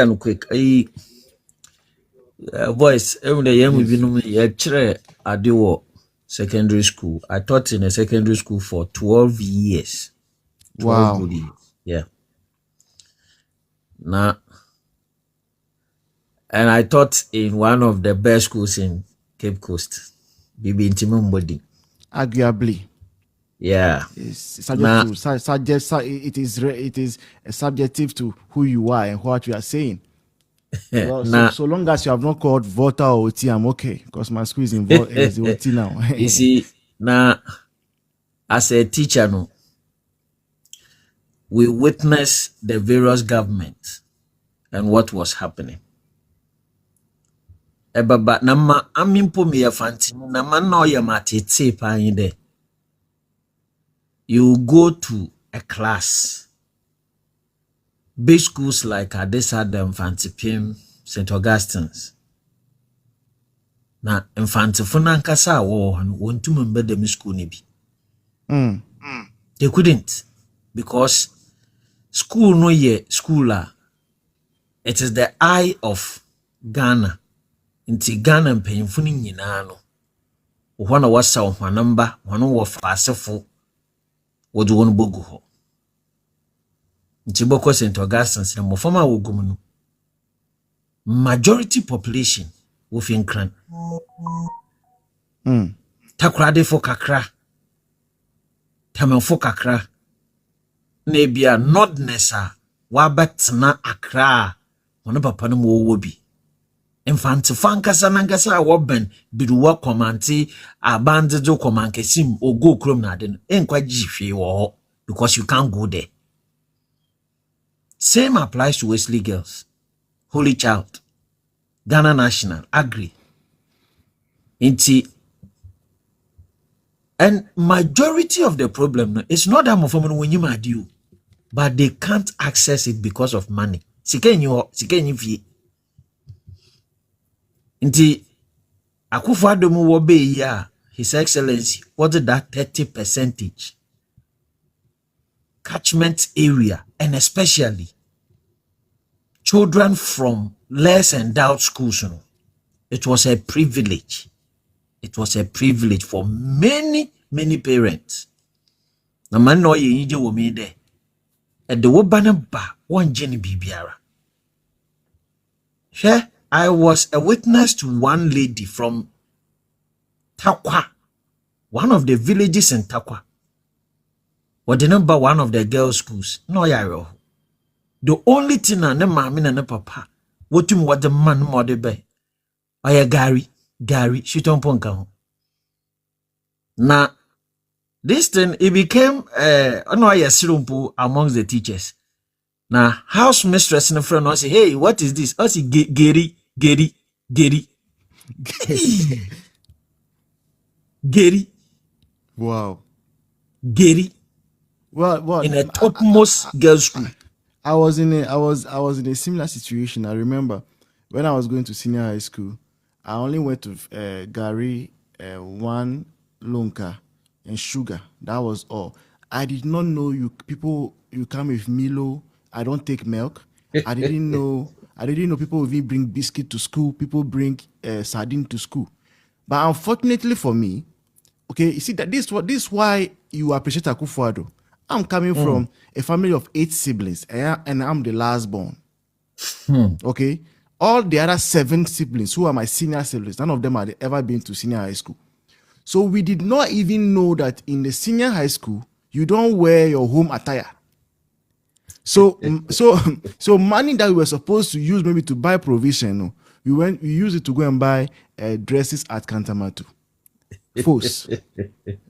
And quick, voice, every day, young Yes. women, I do secondary school. I taught in a secondary school for 12 years. 12 Wow. good years. Yeah. Now, and I taught in one of the best schools in Cape Coast. Bibi Intimumbodi. Arguably, Yeah. it's subject Now, to it is subjective to who you are and what you are saying. Well, now, so long as you have not called Volta or OT, I'm okay because my school is involved is OT now. you see, now, as a teacher, no, we witnessed the various governments and what was happening. Ebaba nama amimpo me yafanti nama na oya matete pan there. You go to a class, big schools like Adesadam, Fantipim, St. Augustine's. Na mfantifo na nkasa awo han wontu membe dem school ni bi. They couldn't because school no ye school it is the eye of Ghana. Inti Ghana mpanyimfo ni nyina no. Wo na wasa wo hwanamba, wono wo faasefo wodu won bogu ho. Nti boko St. Augustine's na mofama wogum no. Majority population wo fin kran. Takrade fo kakra. Tamanfo kakra. Na bia nordness a wabetna akra wono papa no wo bi. Infante fankasa nankasa a woben biruwa komante abandedo komankesim ogo krom na ade no enkwa gihwe wo because you can't go there. Same applies to Wesley Girls, Holy Child, Ghana National, Agri. Inti and majority of the problem is not that mofo when you madu, but they can't access it because of money. Sikenyi fie. Inti Akufo Addo mu wo be ya His Excellency, what is that 30% catchment area, and especially children from less endowed schools. You know, it was a privilege. It was a privilege for many parents. Na man no ye yije wo me de. E de wo ba na ba won je ni bibiara. Here I was a witness to one lady from Takwa, one of the villages in Takwa. What the number one of the girls' schools? No, yaro. The only thing na ne mama na ne papa, what the man more de be. Oya Gary, she don't ponka ho. Now, this thing, it became amongst the teachers. Now, house mistress and a friend was say, hey, what is this? I say, Gary. Gary. Wow. Gary. Well, in a topmost girls' school. I was in a similar situation. I remember when I was going to senior high school, I only went to Gary, one Lonka, and sugar. That was all. I did not know you come with Milo. I don't take milk. I didn't know people even bring biscuit to school. People bring sardine to school. But unfortunately for me, okay, you see that this is why you appreciate Akufo Addo. I'm coming from a family of 8 siblings, and I'm the last born. Okay, all the other 7 siblings who are my senior siblings, none of them had ever been to senior high school. So we did not even know that in the senior high school you don't wear your home attire. So money that we were supposed to use maybe to buy provision, we use it to go and buy dresses at Kantamatu. Force.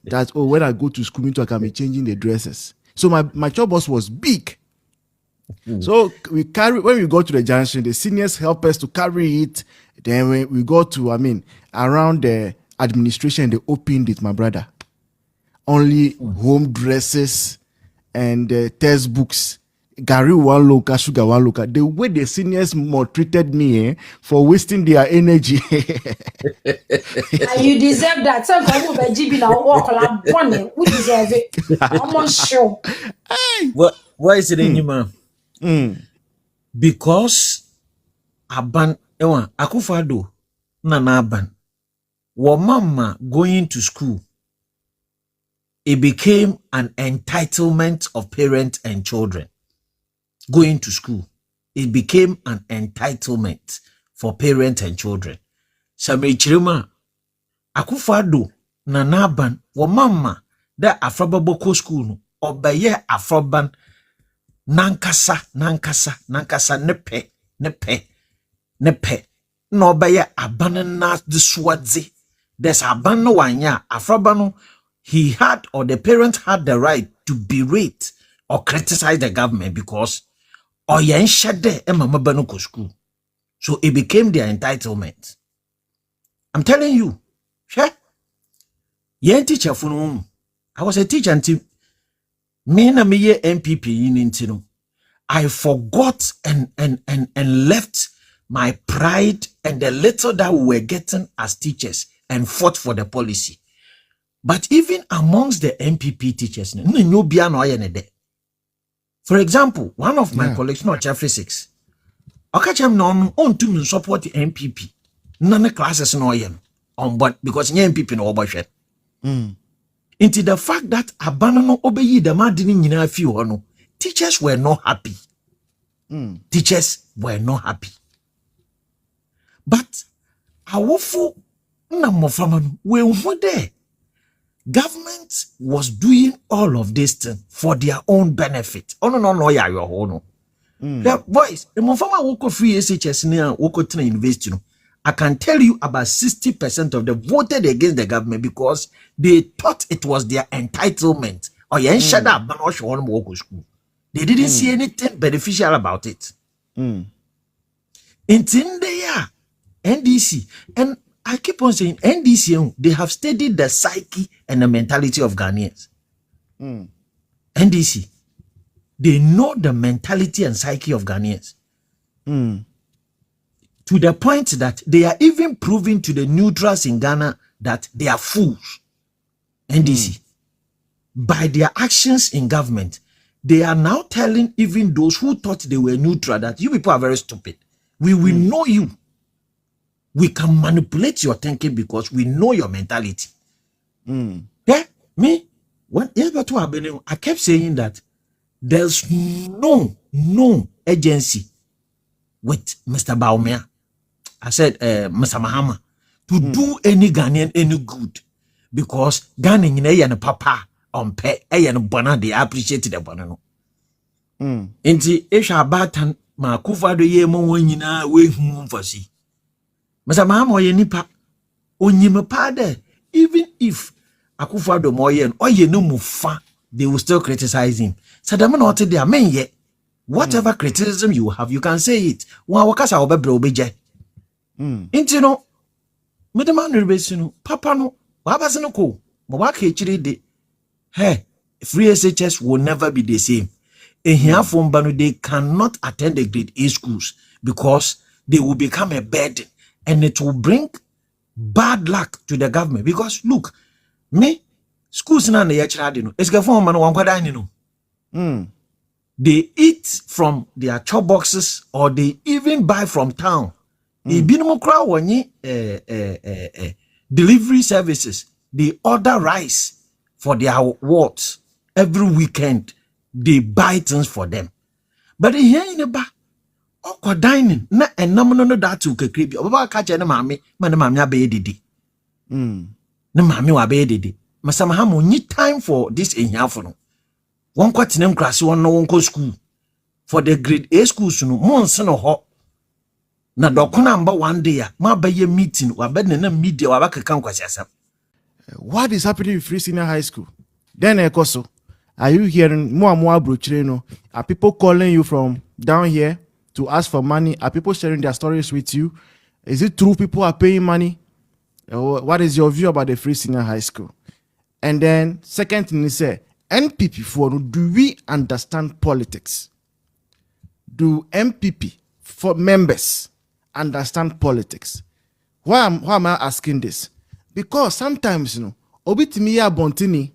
That when I go to school, I can be changing the dresses. So my chop box was big. So when we go to the junction, the seniors help us to carry it. Then when we go to, around the administration, they opened it, my brother. Only home dresses and textbooks. Gary one local, sugar one local. The way the seniors maltreated me for wasting their energy. You deserve that. Some people be GB now walk like one. We deserve it. I'm not sure. Why is it in you, man? Because aban ewa Akufo Addo na aban mama going to school, it became an entitlement of parents and children. Going to school, it became an entitlement for parents and children. Samri Chirima, Akufo Addo na aban mama da afrababoko school no obeye afroban nankasa nepe no obeye aban na de swadze. There's aban no wanya afrabano. He had, or the parents had, the right to berate or criticize the government because oyen shade mama bano ko school. So it became their entitlement. I'm telling you, sure. Yen teacher funu. I was a teacher until me na me MPP in. I forgot and left my pride and the little that we were getting as teachers and fought for the policy. But even amongst the MPP teachers, for example, one of my colleagues, not physics, okachem no on to support the MPP. None classes no on but because MPP no obashe. Into the fact that abandon obeyi the madini nyina fi no, teachers were not happy. Teachers were not happy. But awofo na mofama we there. Government was doing all of this thing for their own benefit. Oh no, yeah, your own. The boys, the mofama woko free SHS near woko tena university no. I can tell you about 60% of them voted against the government because they thought it was their entitlement. Or they didn't see anything beneficial about it. In the NDC, and I keep on saying NDC, they have studied the psyche and the mentality of Ghanaians. NDC, they know the mentality and psyche of Ghanaians. To the point that they are even proving to the neutrals in Ghana that they are fools. NDC. By their actions in government, they are now telling even those who thought they were neutral that you people are very stupid. We will know you. We can manipulate your thinking because we know your mentality. Yeah, me, when I kept saying that there's no agency with Mr. Baumia. I said, Mr. Mahama, to do any Ghanaian any good because Ghanaian and papa on pay and bona they appreciate the bonano. Inti Esha Batan ma Akufo Addo ye mo nyina we hu mfasi. Mr. Mahama ye nipa onyime pa de even if Akufo Addo mo ye no mufa they will still criticize him. Sadam na ote there men ye whatever criticism you have you can say it. Wa wakasa obebre obeje. Inti no medema no rebesinu papa no wabase no ko mo waka echiri de hey free SHS will never be the same. Here from Banu they cannot attend the grade A schools because they will become a burden and it will bring bad luck to the government because look me schools na yechira no it's for man wan kwada ni no. They eat from their chop boxes or they even buy from town. Ibinum kra wonyi delivery services. They order rice for their wards every weekend. They buy things for them. But here in the back, okwa dining na enam no that to kekrebi. Oba ka che na mame, ma na mame abe didi. Na mame wa be didi. Masama ha mo nyi time for this ehiafo no. Won kwatenem class won no won ko school. For the grade A schools no, mo nse no ho. Na dokuna mba one day ma ba ye meeting wa be na media wa ba keka nkwasiasam. What is happening with Free Senior High School? Then Ekoso, are you hearing more and more brochureno? Are people calling you from down here to ask for money? Are people sharing their stories with you? Is it true people are paying money? What is your view about the Free Senior High School? And then second thing is NPP for do we understand politics? Do MPP for members understand politics? Why am I asking this? Because sometimes obitimi ya bontini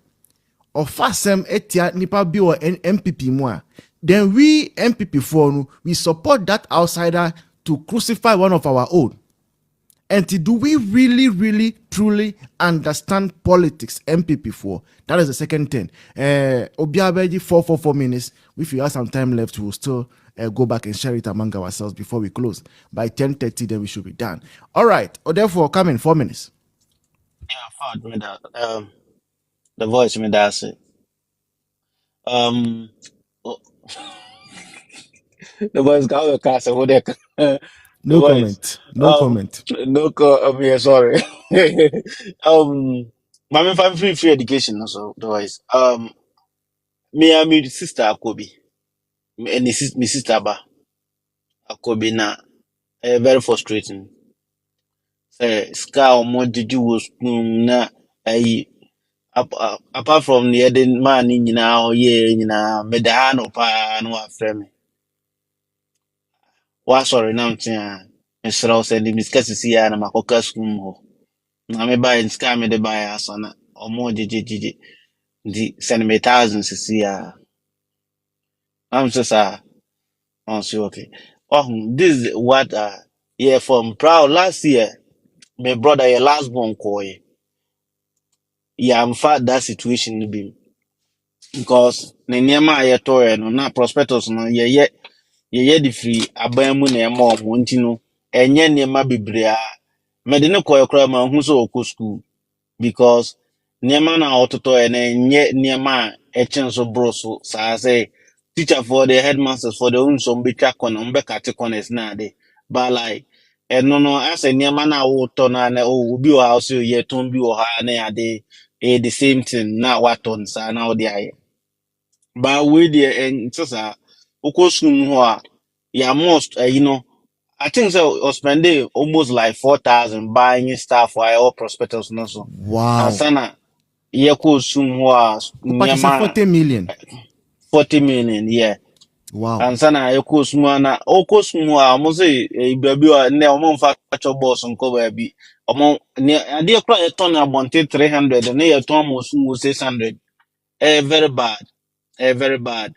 or fasem etia nipa bi or MPP moi, then we MPP for we support that outsider to crucify one of our own. And do we really, really, truly understand politics? MPP for that is the second thing. Obiabeji 4 minutes. If you have some time left, we'll still go back and share it among ourselves before we close. By 10:30, then we should be done. All right. Or therefore, come in 4 minutes. Yeah, me that. The voice me that's it. Oh, the voice got the class over there. The No voice. comment. No comment. No, yeah, sorry. My I'm free education also. The voice. Me and my sister Akobi, and my sister Ba Akobi na very frustrating. Scar or more did you was na I. Apart from the other man in now, yeah, medano pa no aframe. Was sorry now, tia. And so send him discuss ya na makoka school ho. Na me buy and scam me the buy asana or more jiji the send me thousands see ya. I'm so sir. I'm so okay. Oh, this is what yeah from proud last year. My brother your last born koi. Yeah, I'm fat that situation be because the nneɛma a yɛtɔɛ no na prospectus no yɛyɛ de firi aban mu na ɛma ɔmo nti no ɛnyɛ nneɛma bebree a mɛde ne kɔɛ koraa ma hu sɛ ɔkɔ school because nneɛma no a ɔtotɔɛ no ɛnyɛ nneɛma a ɛkyɛn so boro so saa sɛ teacher for the headmasters for the ohun sɛ ɔmo betwa corner ɔmo bɛkate corners na ade but like ɛno no asɛ nneɛma no a wotɔ no a na obi wɔ ha ɔsɛ yɛtɔn bi wɔ ha na yɛade ɛyɛ the same thing na watɔ no saa na ɔde ayɛ. But we there and so yeah most I think so or spend almost like 4,000 buying stuff for all prospectors no so Wow. and sana yeah ko sum But it's 40 million. 40 million yeah Wow. and sana yeah ko sum na o ko sum mo say baby ne o mo fa cho boss nko baby o mo ne ade kra e ton abonte 300 ne ye ton mo sum 600 very bad very bad.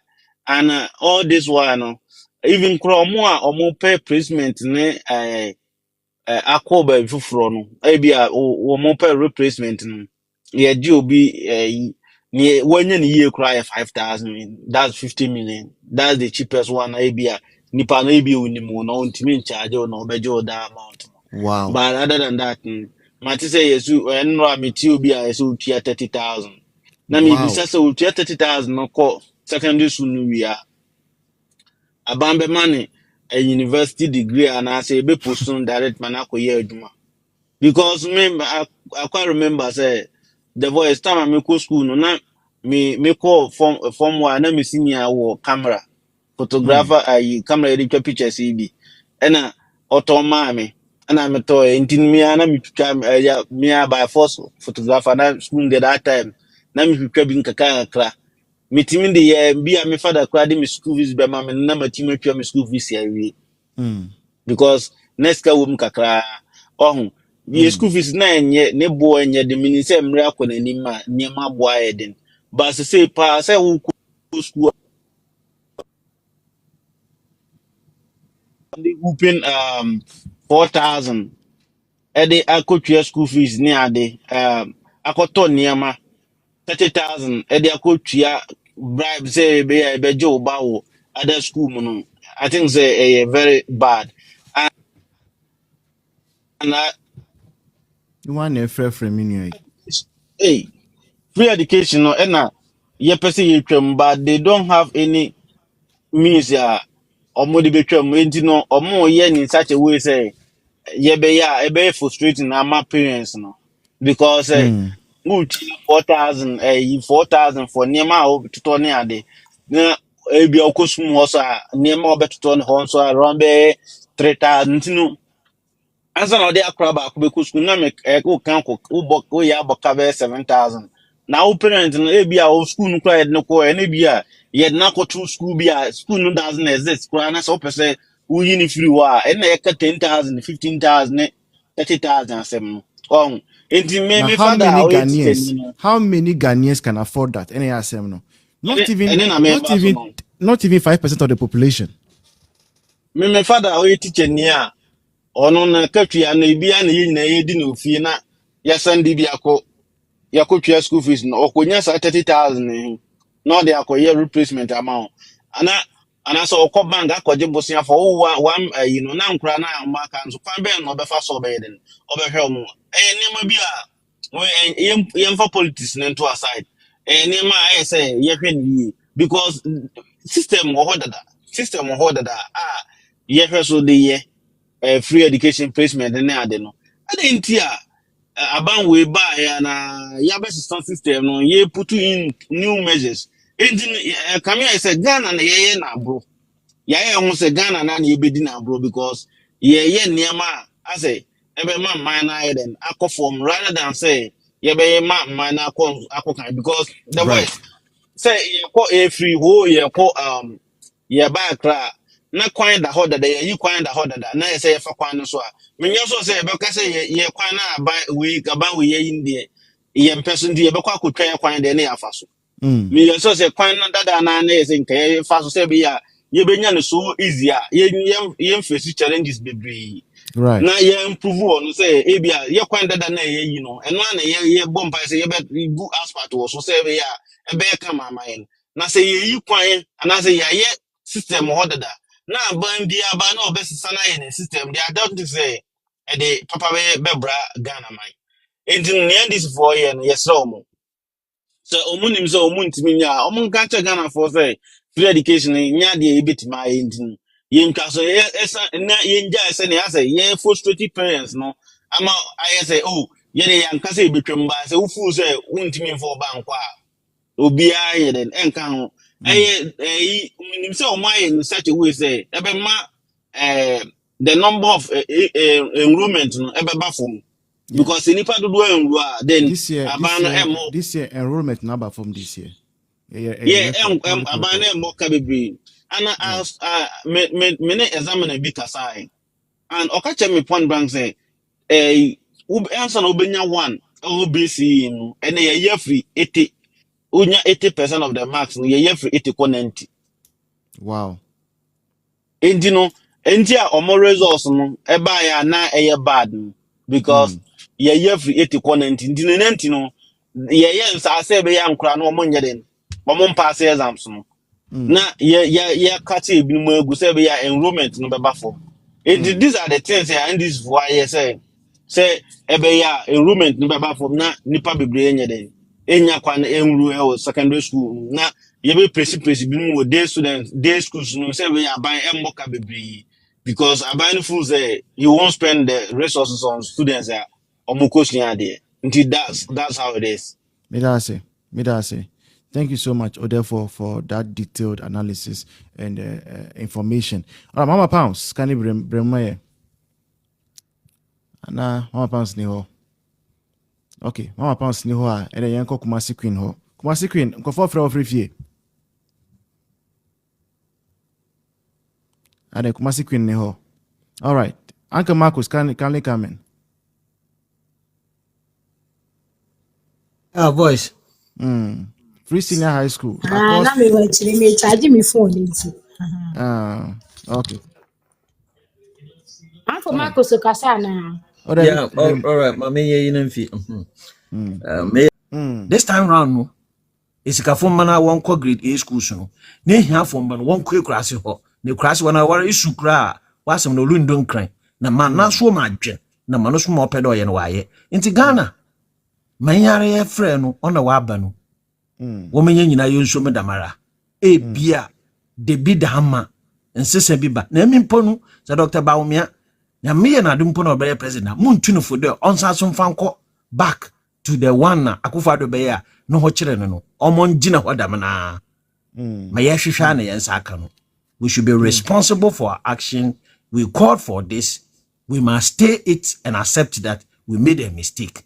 And all this while, no, even more or more pay placement, ne, aqua fufro, no, maybe or more pay replacement, no, yeah, GOB, near 1 year cry 5,000, that's 50 million. That's the cheapest one, maybe Nipa maybe unimo, no, intimate charge or no, bejo that amount. Wow. But other than that, Mati say, yes, you, and Ramiti be a so 30,000. Na me Wow. bisa so 30,000 no call secondary school no we are abambe money a university degree and I say be postun direct man akoye adwuma because me I quite remember say the voice time I me go school no na me call form one na me senior wo camera photographer I camera edit pictures bi na automa me na me to intini me na me twitwa ya me by force photographer na school that time na me twitwa bi nkaka mitimi de ye bi a me father kra de me school fees be ma me na matimi atwa me school fees ya wi because next ka wom kakra ohun the school fees na enye ne bo enye de mini se mre akọ na ni ma ne ma bo ayeden but say pa say wo school the open 4,000 e de akotwa school fees ni ade akoto niama 30,000 edi akotua bribe say be Joe Bawo other school no I think say very bad and You want a fair frame in hey free education no na ye person ye twam but they don't have any means ya omo de betwam enti no omo ye in such a way say ye be ya e be frustrating na my parents no because good 4,000 4,000 for nema o tuto ne ade na ebi okosum ho so a nema obetuto ne ho so around be 3,000 tinu ansa na ode akra ba ko be kusum na me ko kan ko wo ya boka be 7,000 na wo parent no ebi a o school no kra ne ko e bi a ye na ko to school bi a school no doesn't exist kra na so pese wo yi ni free wa e na ye ka 10,000 15,000 30,000 asem no oh enti Now, me how father many o teacher ni Ghanaians? no How many Ghanaians can afford that? Any ASM no? and then I remember so no Not even 5% of the population. me father o teacher ni a ono na katua na bia na yi na yedi na ofie na ya send bi akọ yakotwa school fees no okonya sa 30,000 no de akoye replacement amount ana so okọ bank akọje bosia for one you know na nkura na amaka nso kwan be no befa so be den obehwe mu nema bi a yem for politics na to aside nema say yehwe ni because system wo hodada yehwe so de free education placement na ade no ade ntia aban we buy na ya best system no ye put in new measures engine come here say Ghana na ye na bro yayɛ ho say Ghana na ye bedi na bro because ye niema I say ebe man na then akọ form rather than say ye be man na akọ because the voice say ye ko a free ho ye ko ye ba kra na kwan da ho da ye kwan da ho da na ye say ye fa kwan no so a menye so say be ka say ye kwan na ba we ka ba we ye inde ye person di ye be kwa akotwa kwan de na ya fa so me so say kwan na dada na na ye say nke fa so say be ya ye be nya no so easy a ye face challenges bebree Right. na ye improve on say e bia ye kwan dada na ye yi no eno na ye bomb say ye be go asphalt wo so say be ya e be ka mama yen na say ye yi kwan na say ye system ho dada na ban bia ba na obesisa na ye system they don't say e de papa be bra Ghana man entin ne this for ye no yes omo so omunim so omuntimi nya omunka che Ghana for say free education nya de ebetima entin ye nka so esa na ye nja ese ne ase ye frustrated parents no ama I say oh ye de yanka say betwem ba say ufu say untimi for bank kwa obi aye den enka ho minim say o my in such a way say ebe ma the number of enrollment no ebe ba from because nipa dodo enroll then this year enrollment number from this year. Yeah, abane mo kabebri. Ana as me examine bi kasai. And okache me point blank say answer no benya 1 OBC no and ye free 80 unya 80% of the marks no ye free 80 ko 90. Wow. Enti no enti a omo results no e ba ya na e bad no because ye free 80 ko 90 enti no 90 no ye nsa say be ya nkura no omo nye den omo pass exams no na ya kati ebinom egu say be ya enrollment no beba for these are the things and this why you say ebe ya enrollment no beba for na nipa bebre enye den enya kwan enru e secondary school na ye be presi binom wo day schools no say be ya ban emboka bebre because aban fools you won't spend the resources on students omukosia there until that's how it is. Midase. Thank you so much, Ode, for that detailed analysis and information. All right, Mama Pounds, can you bring me? Nah, Mama Pounds ni ho. Okay, Mama Pounds ni ho and then yanko Kumasi Queen ho. Kumasi Queen, go for free fee. And then Kumasi Queen ni ho. All right, Uncle Marcus, can you come in? Boys. Free senior high school. Na me wa chiri me charge me phone nti. Okay. Afọ Marcus kasa na. Yeah, all right. My main mfi. This time round no. Isikafo mana won ko grade A schools no. Na hiafo mba no won ko ekurase ho. Na ekurase wana wara isu kra wasem no lundo nkran. Na man na so ma adwen. Na man so ma opedo ye no waye. Nti Ghana manyare ye frɛ no ona waba no. Womenya nyina yo nso medamara. Bia de bi da hama nsesa bi ba. Na emimpo no za Dr. Baumia na me na adumpo na obere president muntu no for there onsa so mfanko back to the one na Akufo Addo be ya no ho kire no omo ngina ho dam na ma ye hwehwa na yensa aka no. We should be responsible for our action. We called for this. We must stay it and accept that we made a mistake.